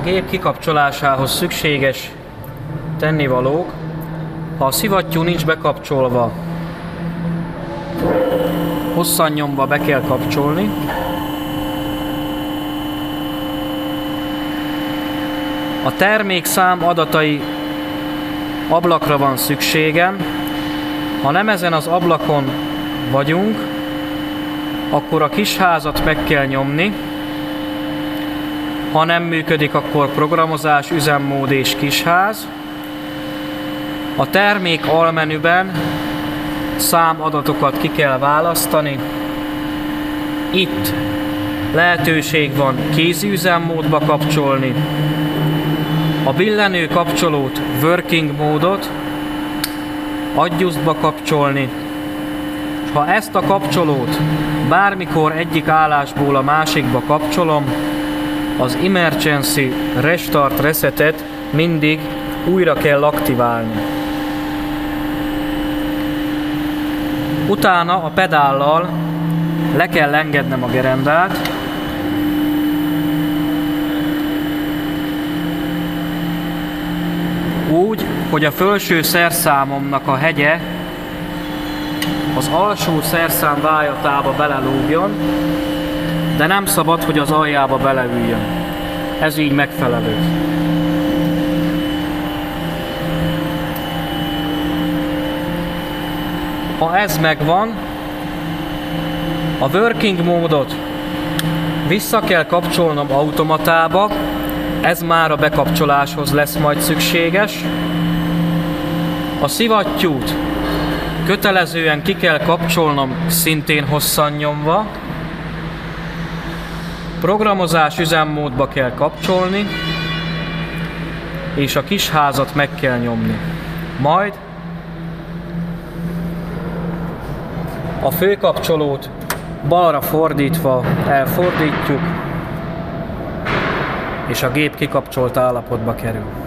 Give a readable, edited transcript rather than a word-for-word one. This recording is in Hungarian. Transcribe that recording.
gép kikapcsolásához szükséges tennivalók. Ha a szivattyú nincs bekapcsolva, hosszan nyomva be kell kapcsolni. A termékszám adatai ablakra van szükségem. Ha nem ezen az ablakon vagyunk, akkor a kisházat meg kell nyomni. Ha nem működik, akkor programozás, üzemmód és kisház. A termék almenüben számadatokat ki kell választani. Itt lehetőség van kézi üzemmódba kapcsolni, a billenő kapcsolót, working módot adjustba kapcsolni. Ha ezt a kapcsolót bármikor egyik állásból a másikba kapcsolom, az emergency restart resetet mindig újra kell aktiválni. Utána a pedállal le kell engednem a gerendát, úgy, hogy a felső szerszámomnak a hegye az alsó szerszám vájatába belelógjon, de nem szabad, hogy az aljába beleüljön. Ez így megfelelő. Ha ez megvan, a working módot vissza kell kapcsolnom automatába, ez már a bekapcsoláshoz lesz majd szükséges. A szivattyút kötelezően ki kell kapcsolnom, szintén hosszan nyomva. Programozás üzemmódba kell kapcsolni, és a kisházat meg kell nyomni. Majd a főkapcsolót balra fordítva elfordítjuk, és a gép kikapcsolt állapotba kerül.